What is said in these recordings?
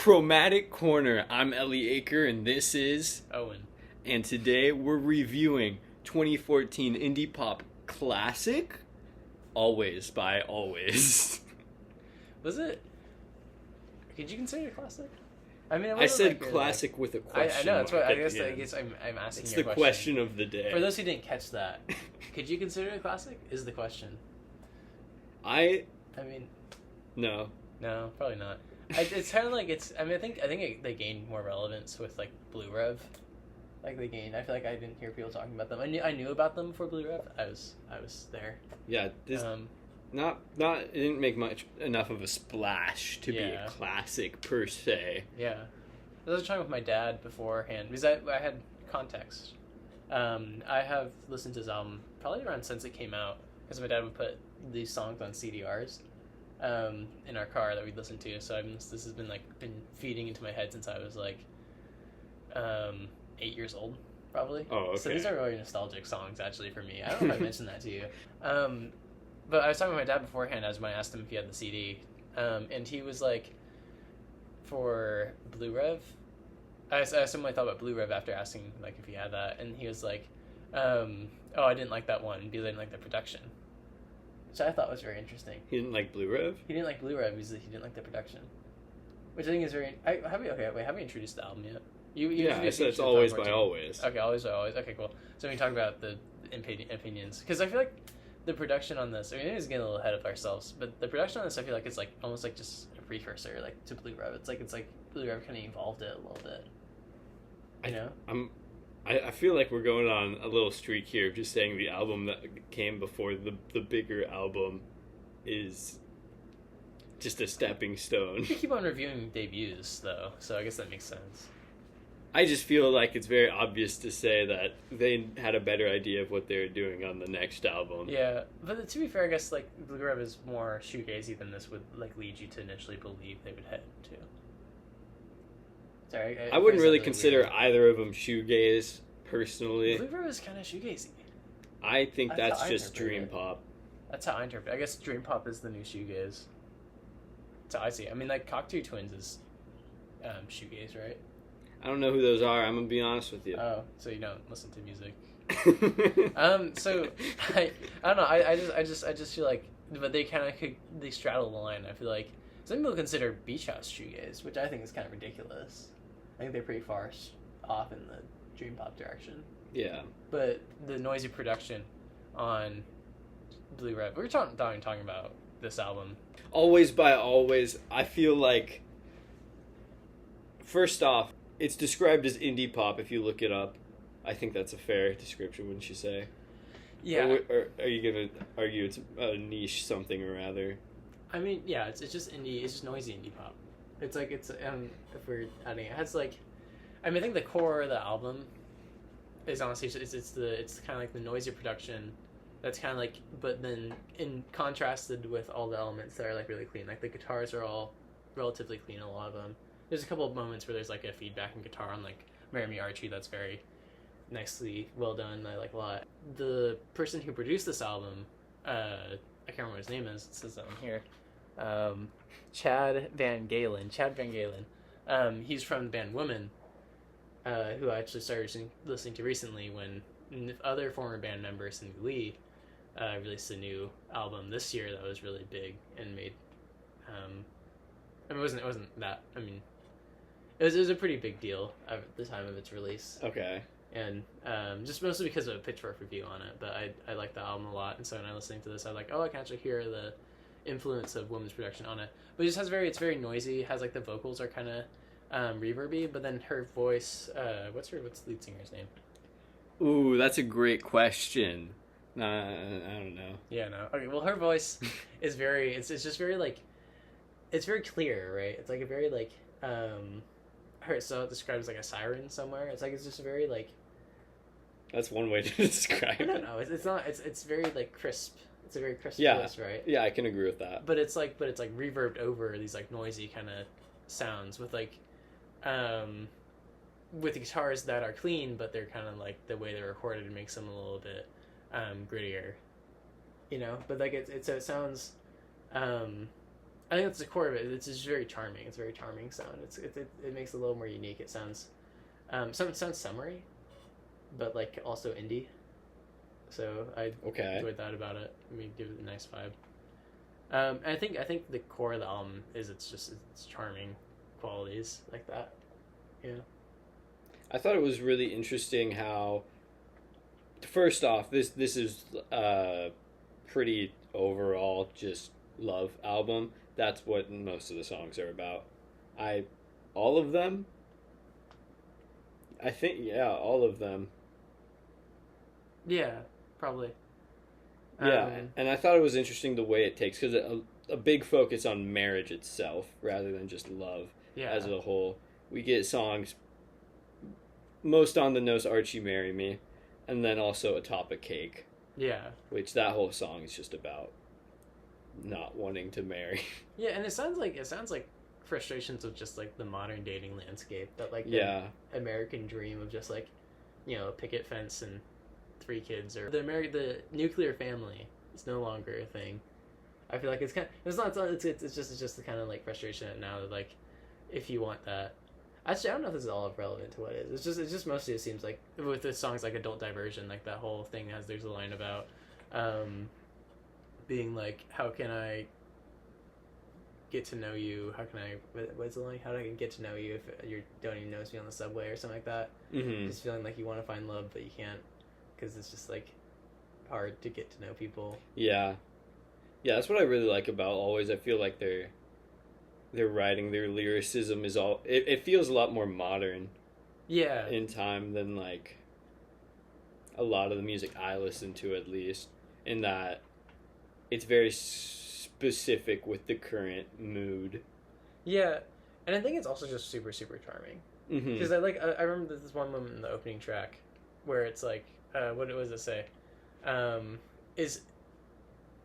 Chromatic Corner. I'm Ellie Aker, and this is Owen. And today we're reviewing 2014 indie pop classic, Alvvays by Alvvays. Was it? Could you consider it a classic? I mean, I said classic with a question. I know, that's what I guess I'm asking. It's the question of the day. For those who didn't catch that, could you consider it a classic? Is the question. I mean, no, probably not. It's kind of like I think they gained more relevance with like Blue Rev. Like they gained. I feel like I didn't hear people talking about them. I knew about them before Blue Rev. I was there. Yeah. It didn't make enough of a splash to be a classic per se. Yeah. I was trying with my dad beforehand because I had context. I have listened to his album probably around since it came out because my dad would put these songs on CDRs in our car that we'd listen to. So this has been feeding into my head since I was 8 years old, probably. Oh, okay. So these are really nostalgic songs actually for me. I don't know if I mentioned that to you. But I was talking with my dad beforehand as when I asked him if he had the CD. And he was like, for Blue Rev, I asked him what I thought about Blue Rev after asking if he had that, and he was like, oh, I didn't like that one because I didn't like the production. Which I thought was very interesting. He didn't like Blue Rev? He didn't like Blue Rev because he didn't like the production. Which I think is very... Have we introduced the album yet? I said it's Alvvays by Alvvays. Okay, Alvvays by Alvvays. Okay, cool. So we talk about the opinions. Because I feel like the production on this... I mean, it is getting a little ahead of ourselves, but the production on this, I feel like it's almost just a precursor to Blue Rev. It's like Blue Rev kind of evolved it a little bit. You know? I feel like we're going on a little streak here of just saying the album that came before the bigger album is just a stepping stone. We keep on reviewing debuts, though, so I guess that makes sense. I just feel like it's very obvious to say that they had a better idea of what they were doing on the next album. Yeah, but to be fair, I guess Blue Rev is more shoegazy than this would lead you to initially believe they would head to. Sorry, I wouldn't really consider either of them shoegaze, personally. Blue Rev is kind of shoegazy. I think that's just dream pop. That's how I interpret it. I guess dream pop is the new shoegaze. That's how I see it. I mean, Cocktail Twins is shoegaze, right? I don't know who those are. I'm gonna be honest with you. Oh, so you don't listen to music. So I don't know. I just feel like, but they kind of they straddle the line. I feel like some people consider Beach House shoegaze, which I think is kind of ridiculous. I think they're pretty far off in the dream pop direction. Yeah. But the noisy production on Blue Rev. We were talking about this album. Alvvays by Alvvays. I feel like, first off, it's described as indie pop if you look it up. I think that's a fair description, wouldn't you say? Yeah. Or are you going to argue it's a niche something or rather? I mean, yeah, it's just indie. It's just noisy indie pop. It's if we're adding it has I think the core of the album is honestly it's kind of like the noisy production that's kind of but then contrasted with all the elements that are really clean. The guitars are all relatively clean, a lot of them. There's a couple of moments where there's a feedback in guitar on Marry Me Archie that's very nicely well done. I like a lot. The person who produced this album, I can't remember what his name is. It says that on here. Chad Van Galen. He's from the band Woman, who I actually started listening to recently when other former band member Cindy Lee released a new album this year that was really big and made. It wasn't that. I mean, it was a pretty big deal at the time of its release. Okay. And just mostly because of a Pitchfork review on it, but I like the album a lot, and so when I was listening to this, I was like, oh, I can actually hear the influence of Woman's production on it. But it just it's very noisy. It has the vocals are kind of reverby, but then her voice, what's the lead singer's name? Ooh, that's a great question. I don't know. Yeah, no. Okay, well, her voice is very. It's just very it's very clear, right? It's a very her. So it describes a siren somewhere. It's just very That's one way to describe it. I don't know. It's not. It's very crisp. It's a very crisp voice, right? Yeah, I can agree with that. But it's reverbed over these noisy kind of sounds with with guitars that are clean, but they're kind of the way they're recorded makes them a little bit grittier, But it sounds I think that's the core of it. It's just very charming. It's a very charming sound. It makes it a little more unique. It sounds, sounds summery, but like also indie. So I enjoyed that about it. I mean, give it a nice vibe. And I think the core of the album is it's charming qualities like that. Yeah. I thought it was really interesting how, first off, this is pretty overall just love album. That's what most of the songs are about. All of them. I think all of them. Yeah, probably. Yeah, and I thought it was interesting the way it takes, because a big focus on marriage itself rather than just love as a whole. We get songs most on the nose, Archie Marry Me, and then also Atop a Cake. Yeah. Which that whole song is just about not wanting to marry. Yeah, and it sounds like frustrations of just like the modern dating landscape, that like the American dream of just like, you know, a picket fence and 3 kids, or the nuclear family is no longer a thing. I feel like it's just the kind of like frustration now that like, if you want that, actually I don't know if this is all relevant to what it is. It's just mostly, it seems like with the songs like Adult Diversion, like that whole thing there's a line about being like, how can I get to know you? How can I? What's the line? How do I get to know you if you don't even notice me on the subway or something like that? Mm-hmm. Just feeling like you want to find love but you can't, because it's just like hard to get to know people. Yeah, that's what I really like about Alvvays. I feel like their writing, their lyricism is all. It feels a lot more modern. Yeah. In time than like a lot of the music I listen to, at least, in that it's very specific with the current mood. Yeah, and I think it's also just super, super charming. Because I remember this one moment in the opening track where it's like, what does it say? Is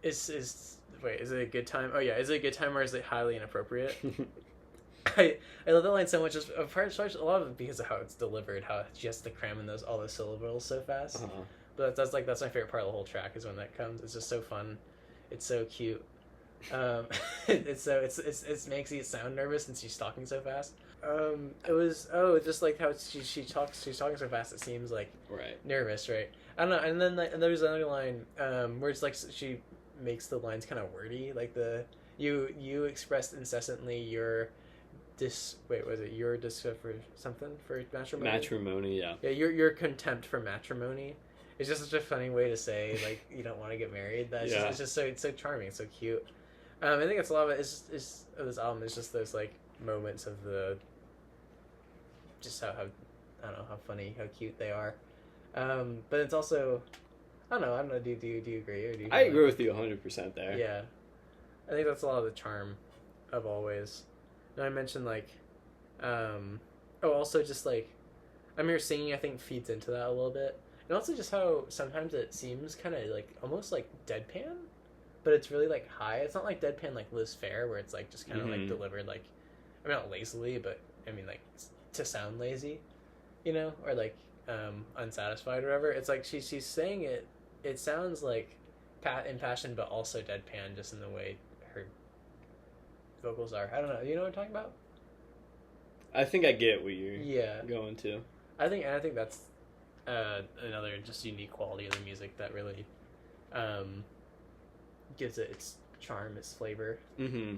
it a good time? Oh yeah, is it a good time or is it highly inappropriate? I love that line so much. Just a lot of it because of how it's delivered, how she has to cram in all those syllables so fast. Uh-huh. But that's my favorite part of the whole track, is when that comes. It's just so fun. It's so cute. It makes you sound nervous since she's talking so fast. Just like how she's talking so fast, it seems like nervous, right? I don't know. And then and there's another line where it's like she makes the lines kind of wordy, like you expressed incessantly your your disgust for something, for matrimony. Matrimony, yeah. Yeah, your contempt for matrimony. It's just such a funny way to say like you don't want to get married. It's so charming, it's so cute. I think that's a lot of it. Is of this album is just those like moments of just how I don't know, how funny, how cute they are. But it's also I don't know. Do you agree, or do you? I agree with you 100% there. Yeah, I think that's a lot of the charm of Alvvays. And I mentioned like, also just like, her singing I think feeds into that a little bit, and also just how sometimes it seems kind of like almost like deadpan, but it's really like high. It's not like deadpan like Liz Phair, where it's like just kind of like delivered like, I mean not lazily, but I mean like to sound lazy, you know, or like unsatisfied or whatever. It's like she's saying it. It sounds like impassioned, but also deadpan, just in the way her vocals are. I don't know. You know what I'm talking about? I think I get what you're going to. I think that's another just unique quality of the music that really gives it its charm, its flavor. Mm-hmm.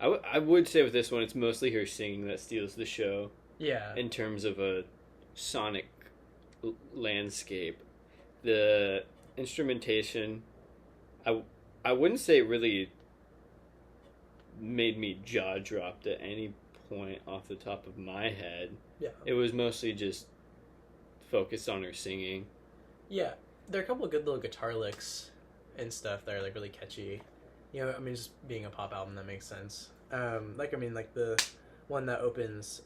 I would say with this one, it's mostly her singing that steals the show. Yeah. In terms of a sonic landscape. The instrumentation, I wouldn't say it really made me jaw dropped at any point off the top of my head. Yeah. It was mostly just focused on her singing. Yeah. There are a couple of good little guitar licks and stuff that are like really catchy. You know, I mean, just being a pop album, that makes sense. Like the one that opens,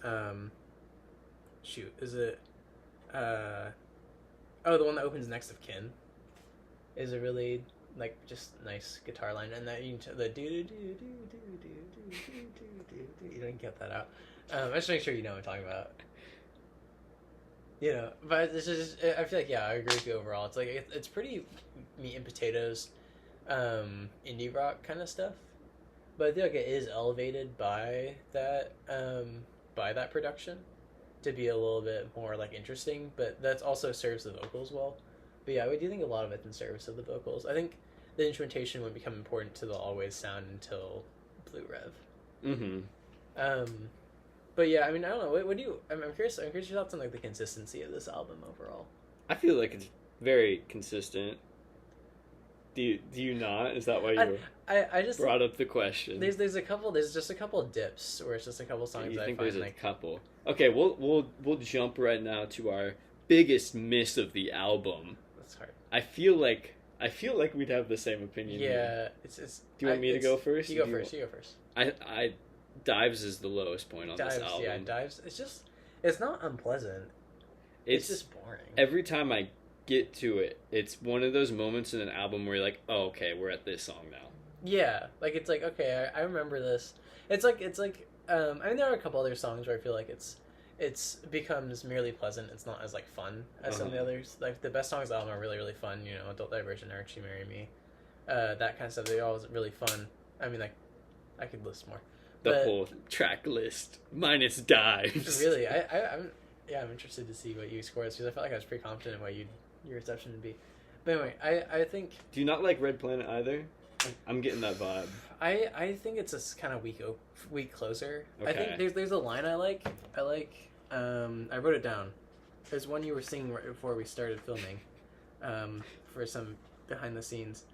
is it, the one that opens Next of Kin is a really like just nice guitar line, and that the do do do do do do do do. You don't get that out. I just make sure you know what I'm talking about. You know, but this is I feel like I agree with you overall. It's like it's pretty meat and potatoes, indie rock kind of stuff. but I feel like it is elevated by that production to be a little bit more like interesting. But that also serves the vocals well. But yeah, I do think a lot of it's in service of the vocals. I think the instrumentation would become important to the Always sound until Blue Rev. Mm-hmm. But yeah, I mean, I don't know. What do you? I'm curious. I'm curious your thoughts on like the consistency of this album overall. I feel like it's very consistent. Do you not? Is that why you I just brought up the question? There's just a couple of dips where it's just a couple of songs you I think find there's like a couple? Okay, we'll jump right now to our biggest miss of the album. That's hard. I feel like we'd have the same opinion. Yeah, here. it's. Do you want me to go first? You go first. You go first. I Dives is the lowest point on this album. Yeah, Dives. It's not unpleasant. It's just boring. Every time I get to it, it's one of those moments in an album where you're like, oh, okay, we're at this song now. Yeah, like it's like, okay, I remember this. It's like I mean, there are a couple other songs where I feel like it's becomes merely pleasant. It's not as like fun as some of the others. Like the best songs of the album are really, really fun. You know, Adult Diversion, Archie Marry Me, that kind of stuff. They're always really fun. I mean, like I could list more. The whole track list minus Dives. Really, I'm interested to see what you scored because I felt like I was pretty confident in what your reception would be. But anyway, I think. Do you not like Red Planet either? I'm getting that vibe. I think it's a kind of weak closer. Okay. I think there's a line I like. I wrote it down. There's one you were singing right before we started filming, for some behind the scenes.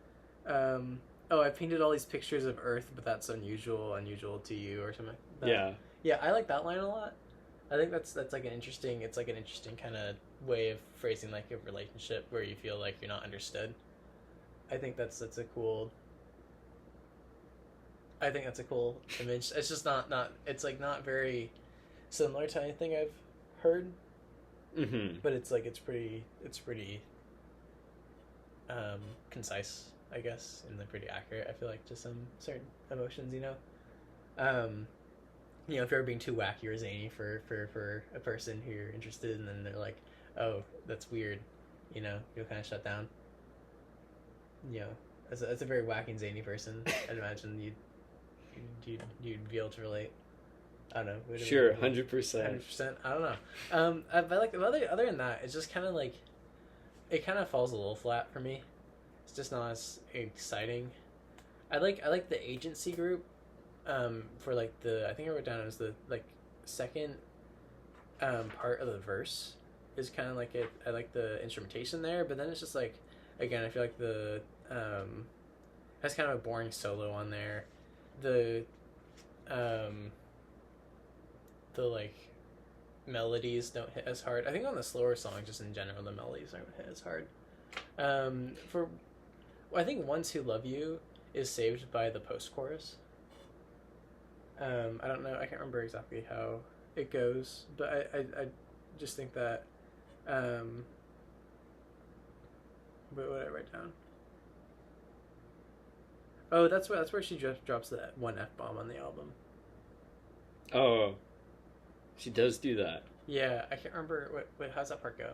Oh, I painted all these pictures of Earth, but that's unusual to you, or something. Yeah, I like that line a lot. I think that's like an interesting. It's like an interesting kind of way of phrasing like a relationship where you feel like you're not understood. I think that's a cool. I think that's a cool image. It's just not. It's like not very similar to anything I've heard. Mm-hmm. But it's like it's pretty concise, I guess, and they're pretty accurate. I feel like to some certain emotions, you know. You know, if you're being too wacky or zany for a person who you're interested in, and they're like, "Oh, that's weird," you know, you'll kind of shut down. You know, as a very wacky and zany person, I'd imagine you'd be able to relate. I don't know. Sure, 100%. 100%. I don't know. But like other than that, it's just kind of like it kind of falls a little flat for me. It's just not as exciting. I like the agency group. For like I think I wrote down as the like second part of the verse is kind of like it. I like the instrumentation there, but then it's just like again I feel like the has kind of a boring solo on there. The like melodies don't hit as hard. I think on the slower songs, just in general, the melodies don't hit as hard. I think Ones Who Love You is saved by the post-chorus. I don't know. I can't remember exactly how it goes, but I just think that. What did I write down? Oh, that's where she just drops that one F-bomb on the album. Oh, she does do that. Yeah, I can't remember. How's that part go?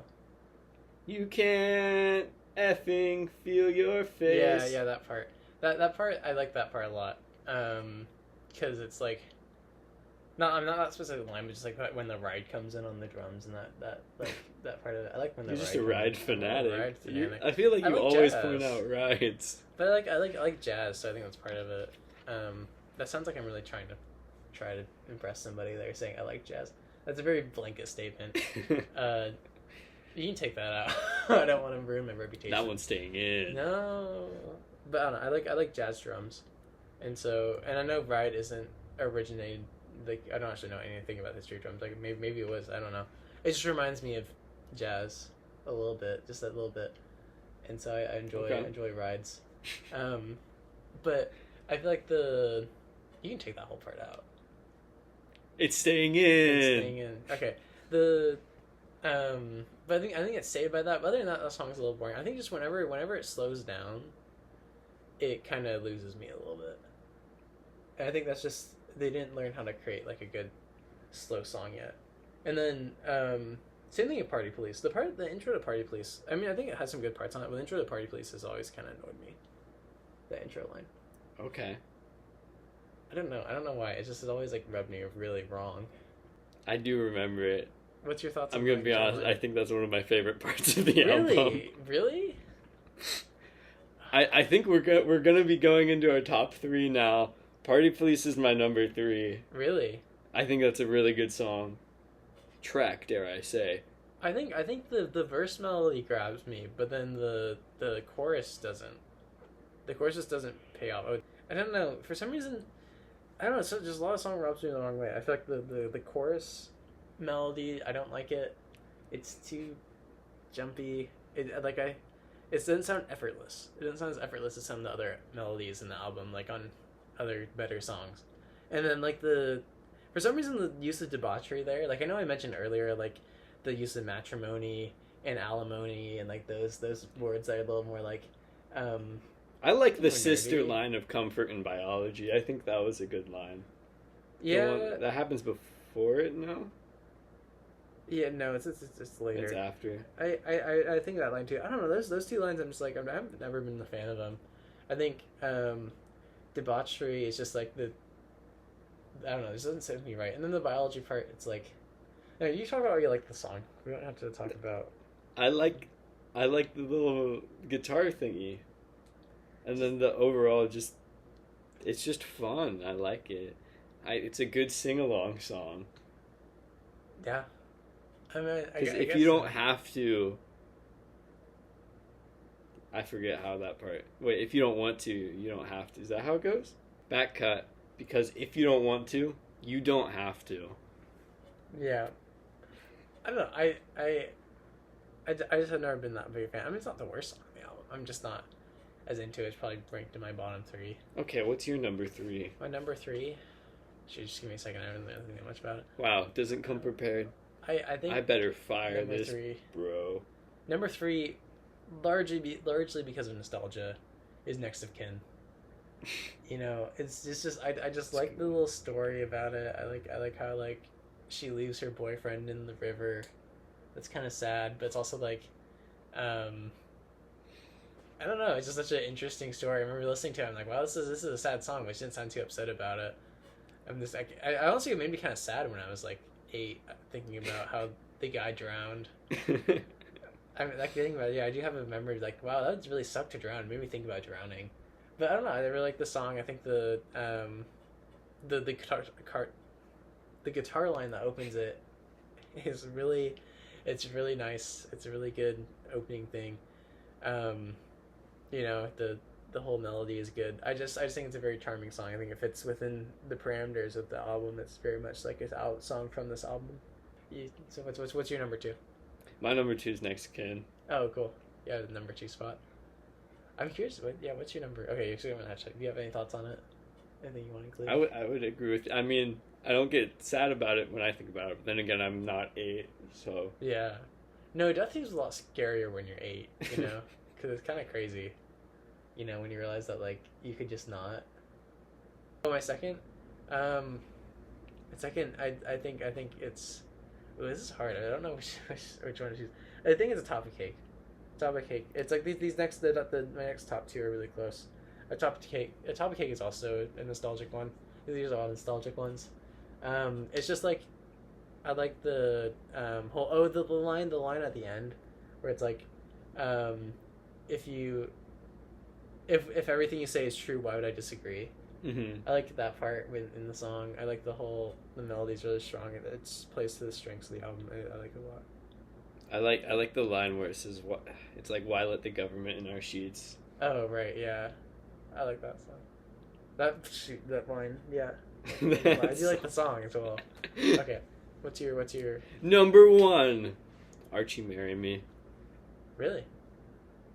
You can't effing feel your face. Yeah, that part. That part, I like that part a lot. Because it's like, I'm not that specific line, but just like when the ride comes in on the drums and that part of it. I like when the You're ride. Just a ride fanatic. Ride fanatic. I feel like you like always jazz. point out rides. But I like jazz, so I think that's part of it. That sounds like I'm really trying to impress somebody there, saying I like jazz. That's a very blanket statement. You can take that out. I don't want to ruin my reputation. That one's staying in. No, but I don't know. I like jazz drums, and I know ride isn't originated. Like I don't actually know anything about history of drums. Like maybe it was. I don't know. It just reminds me of jazz a little bit, just a little bit, and so I enjoy rides. But I feel like you can take that whole part out. It's staying in. It's staying in. Okay. But I think it's saved by that. But other than that song's a little boring. I think just whenever it slows down, it kind of loses me a little bit. And I think that's just they didn't learn how to create like a good slow song yet. And then same thing with Party Police. The intro to Party Police. I mean, I think it has some good parts on it, but the intro to Party Police has always kind of annoyed me. The intro line. Okay. I don't know. I don't know why. It just has always like rubbed me really wrong. I do remember it. What's your thoughts? I'm on gonna be honest. I think that's one of my favorite parts of the album. Really? I think we're gonna be going into our top 3 now. Party Police is my number 3. Really? I think that's a really good song. Track, dare I say. I think the verse melody grabs me, but then the chorus doesn't. The chorus just doesn't pay off. I don't know. For some reason, I don't know. So just a lot of song rubs me the wrong way. I feel like the chorus melody, I don't like it. It's too jumpy. It doesn't sound effortless. It doesn't sound as effortless as some of the other melodies in the album, like on other better songs. And then like for some reason the use of debauchery there, like I know I mentioned earlier, like the use of matrimony and alimony and like those words that are a little more like I like the sister line of comfort in biology. I think that was a good line. Yeah, that happens before it. No. Yeah, no, it's later. It's after. I think that line too. I don't know. Those 2 lines, I'm just like I've never been a fan of them. I think debauchery is just like I don't know. This doesn't sit with me right. And then the biology part, it's like, no, you talk about how you like the song. We don't have to talk about. I like the little guitar thingy, and then the overall it's just fun. I like it. It's a good sing along song. Yeah. I mean, I if guess you don't have to, I forget how that part. Wait, if you don't want to, you don't have to. Is that how it goes? Back cut. Because if you don't want to, you don't have to. Yeah. I don't know. I just have never been that big a fan. I mean, it's not the worst song on the album. I'm just not as into it. It's probably ranked in my bottom 3. Okay, what's your number 3? My number 3. Should you just give me a second? I don't think that much about it. Wow, doesn't come prepared. I think I better fire number this, 3, bro. Number 3, largely because of nostalgia, is Next of Kin. You know, it's just I just like the little story about it. I like how like she leaves her boyfriend in the river. That's kind of sad, but it's also like, I don't know. It's just such an interesting story. I remember listening to it. I'm like, wow, this is a sad song, but she didn't sound too upset about it. I'm just like, I honestly, it made me kind of sad when I was like 8, thinking about how the guy drowned. I mean, like thinking about it, yeah, I do have a memory like, wow, that really sucked to drown. It made me think about drowning. But I don't know. I really like the song. I think the guitar line that opens it is really, it's really nice. It's a really good opening thing. You know, the whole melody is good. I just think it's a very charming song. I think it fits within the parameters of the album. It's very much like a song from this album. So what's your number 2? My number 2 is Next Kin. Oh, cool. Yeah, the number 2 spot. I'm curious. What's your number? Okay, you're going to check. Do you have any thoughts on it? Anything you want to include? I would agree with. I mean, I don't get sad about it when I think about it. But then again, I'm not 8, so. Yeah. No, death seems a lot scarier when you're 8. You know, because it's kind of crazy. You know, when you realize that like you could just not. Oh, my second. I think it's. Ooh, this is hard. I don't know which one to choose. I think it's a Topic Cake. Topic Cake. It's like these next my next top 2 are really close. A Topic Cake is also a nostalgic one. These are all nostalgic ones. It's just like I like the whole the line at the end where it's like if everything you say is true, why would I disagree? Mm-hmm. I like that part in the song. I like the melody's really strong. It plays to the strengths of the album. I like it a lot. I like the line where it says what it's like. Why let the government in our sheets? Oh right, yeah, I like that song. That line, yeah. I do like the song as well. Okay, what's your number 1? Archie, Marry Me. Really?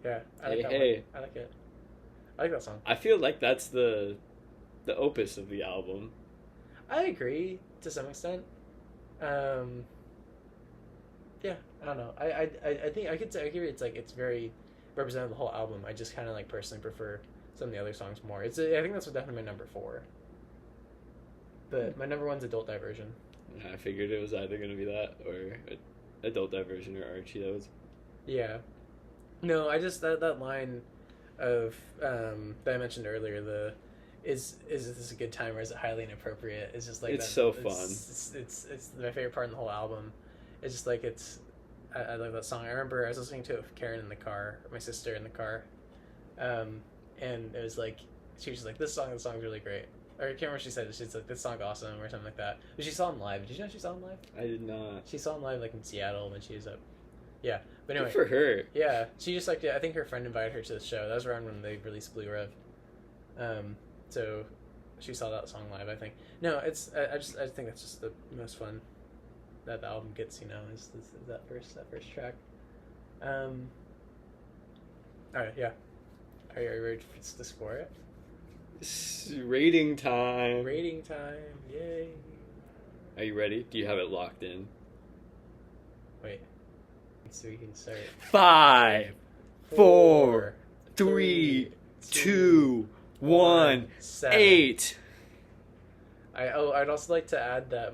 Yeah, I like that one. I like it. I like that song. I feel like that's the opus of the album. I agree to some extent. Yeah, I don't know. I think I agree. It's like it's very representative of the whole album. I just kind of like personally prefer some of the other songs more. I think that's definitely my number 4. But my number 1's Adult Diversion. I figured it was either going to be that or Adult Diversion or Archie. That was. Yeah. No, I just that line of that I mentioned earlier. is this a good time or is it highly inappropriate? It's just like It's that, so fun. It's my favorite part in the whole album. It's just like I love that song. I remember I was listening to it with Karen in the car, my sister in the car, and it was like she was just like, this song's really great. Or I can't remember what she said. She's like, this song's awesome or something like that. But she saw him live. Did you know she saw him live? I did not. She saw him live like in Seattle when she was up. Yeah, but anyway. Good for her. Yeah, she just like, I think her friend invited her to the show. That was around when they released Blue Rev. So she saw that song live, I think. No, it's I think that's just the most fun that the album gets, is that first track. All right, yeah. Are you ready to score it? Rating time. Rating time, yay. Are you ready? Do you have it locked in? Wait. So we can start. 5, 4, 3, 2, 1, 7. 8. I'd also like to add that